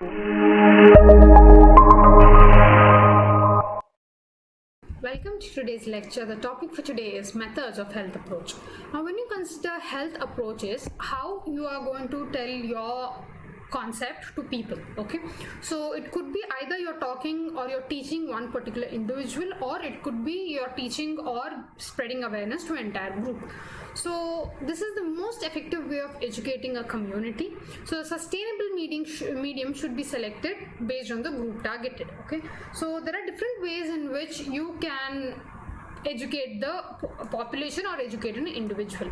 Welcome to today's lecture. The topic for today is methods of health approach. Now, when you consider health approaches, how you are going to tell your concept to people, okay? So it could be either you're talking or you're teaching one particular individual, or it could be you're teaching or spreading awareness to an entire group. So this is the most effective way of educating a community. So a sustainable medium should be selected based on the group targeted, okay? So there are different ways in which you can educate the population or educate an individual.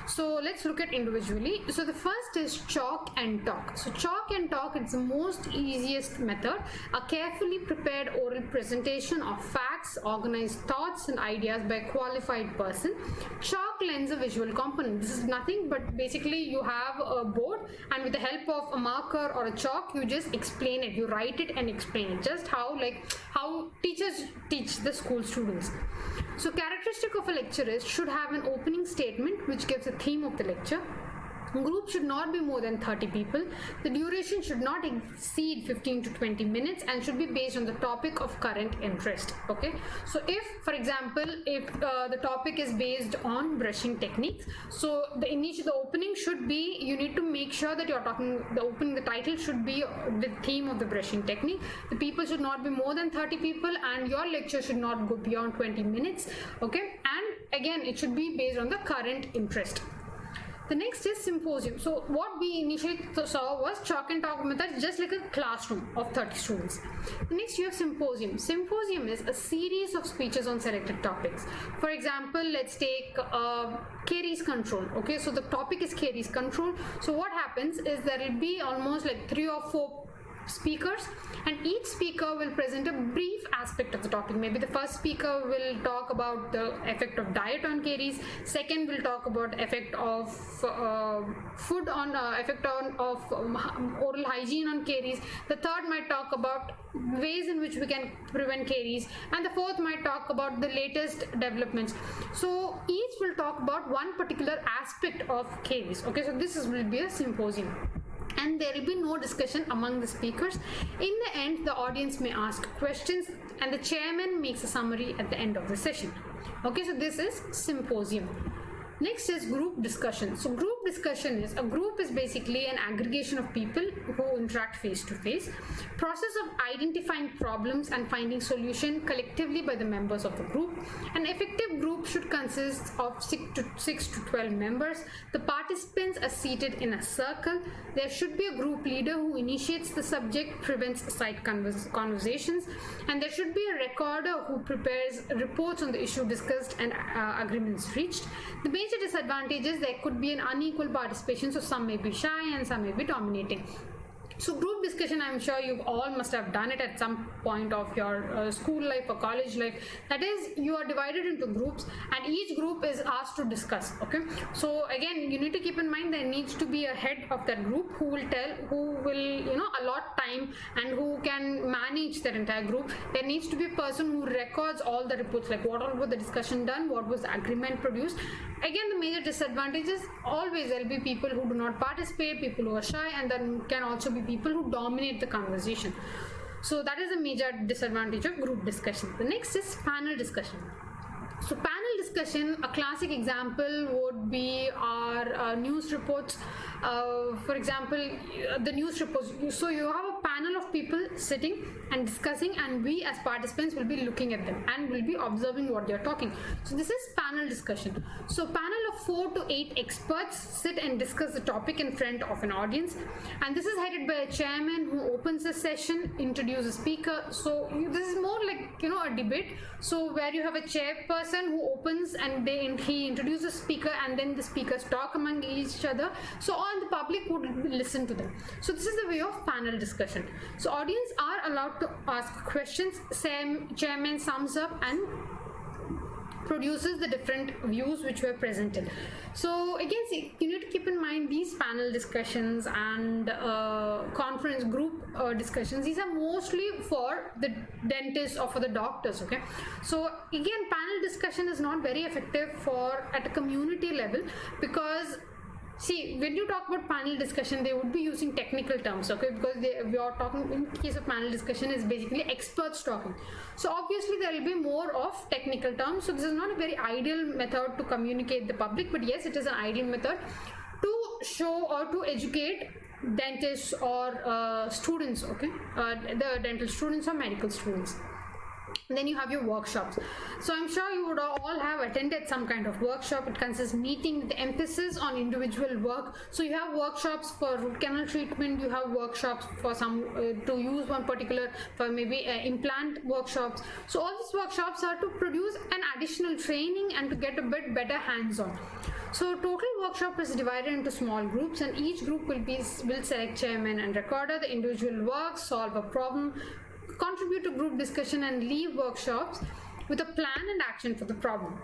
So let's look at individually. So the first is chalk and talk. So chalk and talk, it's the most easiest method. A carefully prepared oral presentation of facts, organized thoughts and ideas by a qualified person. Chalk lends a visual component. This is nothing but basically you have a board, and with the help of a marker or a chalk, you just explain it, you write it and explain it, just how teachers teach the school students. So characteristic of a lecturer should have an opening statement which gives a theme of the lecture. Group should not be more than 30 people. The duration should not exceed 15 to 20 minutes and should be based on the topic of current interest. Okay, so if, for example, if the topic is based on brushing techniques, so the opening should be, you need to make sure that you're talking, the title should be the theme of the brushing technique. The people should not be more than 30 people and your lecture should not go beyond 20 minutes. Okay, and again, it should be based on the current interest. The next is symposium. So what we initially saw was chalk and talk method, just like a classroom of 30 students. The next you have symposium. Symposium is a series of speeches on selected topics. For example, let's take caries control. Okay, so the topic is caries control. So what happens is there will be almost like 3 or 4 speakers, and each speaker will present a brief aspect of the topic. Maybe the first speaker will talk about the effect of diet on caries, second will talk about effect of food on oral hygiene on caries, the third might talk about ways in which we can prevent caries, and the fourth might talk about the latest developments. So each will talk about one particular aspect of caries. Okay, so this will be a symposium, and there will be no discussion among the speakers. In the end, the audience may ask questions and the chairman makes a summary at the end of the session. Okay, so this is symposium. Next is group discussion. So group discussion is, a group is basically an aggregation of people who interact face to face. Process of identifying problems and finding solution collectively by the members of the group. An effective group should consist of 6 to 12 members. The participants are seated in a circle. There should be a group leader who initiates the subject, prevents side conversations, and there should be a recorder who prepares reports on the issue discussed and agreements reached. The major disadvantages, there could be an unequal participation, so some may be shy and some may be dominating. So group discussion, I'm sure you all must have done it at some point of your school life or college life. That is, you are divided into groups and each group is asked to discuss. Okay, so again, you need to keep in mind there needs to be a head of that group who will allot time and who can manage that entire group. There needs to be a person who records all the reports, like what all was the discussion done, what was the agreement produced. Again, the major disadvantages, always there will be people who do not participate, people who are shy, and then can also be people who dominate the conversation. So that is a major disadvantage of group discussion. The next is panel discussion. So panel discussion, a classic example would be our news reports. For example, the news reports. So you have a panel of people sitting and discussing, and we as participants will be looking at them and will be observing what they are talking. So this is panel discussion. So panel of 4 to 8 experts sit and discuss the topic in front of an audience, and this is headed by a chairman who opens the session, introduces a speaker. So this is more like a debate. So where you have a chairperson who opens and he introduces speaker, and then the speakers talk among each other, so all the public would listen to them. So this is the way of panel discussion. So audience are allowed to ask questions, chairman sums up and produces the different views which were presented. So again, see, you need to keep in mind these panel discussions and conference group discussions. These are mostly for the dentists or for the doctors. Okay, so again, panel discussion is not very effective at a community level, because See, when you talk about panel discussion, they would be using technical terms, okay, because we are talking, in case of panel discussion, is basically experts talking. So obviously there will be more of technical terms. So this is not a very ideal method to communicate the public, but yes, it is an ideal method to show or to educate dentists or students, okay, the dental students or medical students. Then you have your workshops. So I'm sure you would all have attended some kind of workshop. It consists meeting with emphasis on individual work. So you have workshops for root canal treatment, you have workshops for some to use one particular, for maybe implant workshops. So all these workshops are to produce an additional training and to get a bit better hands-on. So total workshop is divided into small groups, and each group will select chairman and recorder. The individual work, solve a problem, contribute to group discussion, and leave workshops with a plan and action for the problem.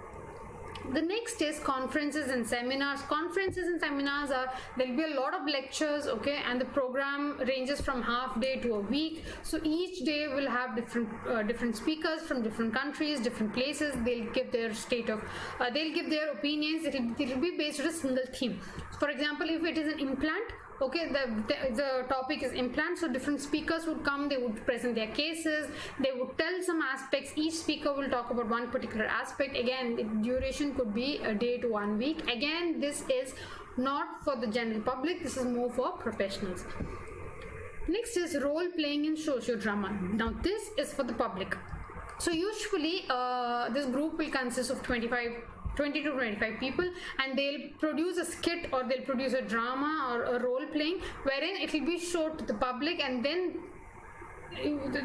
The next is conferences and seminars. Conferences and seminars are, there will be a lot of lectures, okay, and the program ranges from half day to a week. So each day will have different speakers from different countries, different places. They'll give their they'll give their opinions. It'll be based on a single theme. For example, if it is an implant, okay, the topic is implant, so different speakers would come, they would present their cases, they would tell some aspects. Each speaker will talk about one particular aspect. Again, the duration could be a day to 1 week. Again, this is not for the general public, this is more for professionals. Next is role playing in sociodrama. Now this is for the public. So usually this group will consist of 20 to 25 people, and they'll produce a skit or they'll produce a drama or a role playing wherein it will be shown to the public, and then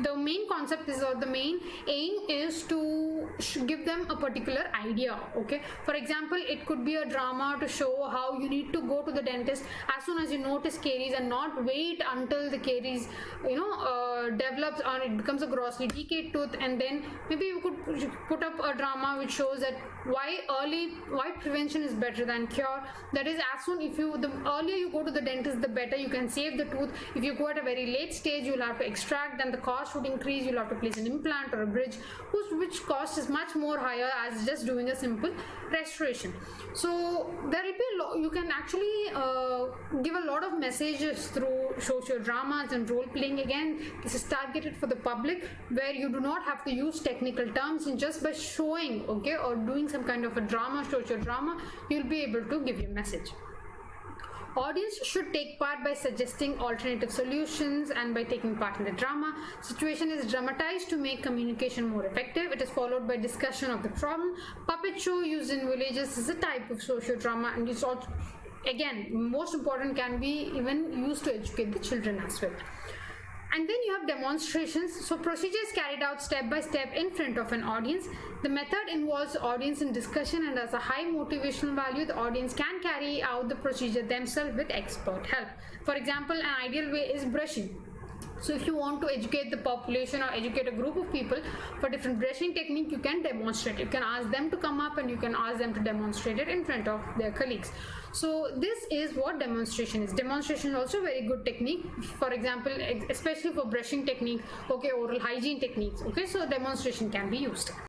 the main concept is, or the main aim is to give them a particular idea, okay. For example, it could be a drama to show how you need to go to the dentist as soon as you notice caries and not wait until the caries develops or it becomes a grossly decayed tooth, and then maybe you could put up a drama which shows that why prevention is better than cure. That is, as soon the earlier you go to the dentist, the better you can save the tooth. If you go at a very late stage, you'll have to extract, then the cost would increase. You'll have to place an implant or a bridge, which cost is much more higher as just doing a simple restoration. So there will be you can actually give a lot of messages through sociodramas and role playing. Again, this is targeted for the public, where you do not have to use technical terms, and just by showing, okay, or doing some kind of a drama, sociodrama, you'll be able to give your message. Audience should take part by suggesting alternative solutions and by taking part in the drama. Situation is dramatized to make communication more effective. It is followed by discussion of the problem. Puppet show used in villages is a type of sociodrama, and it's also, again, most important, can be even used to educate the children as well. And then you have demonstrations. So procedures carried out step by step in front of an audience. The method involves the audience in discussion, and has a high motivational value. The audience can carry out the procedure themselves with expert help. For example, an ideal way is brushing. So if you want to educate the population or educate a group of people for different brushing technique, you can demonstrate. You can ask them to come up and you can ask them to demonstrate it in front of their colleagues. So this is what demonstration is. Demonstration is also a very good technique. For example, especially for brushing technique, okay, oral hygiene techniques, okay, so demonstration can be used.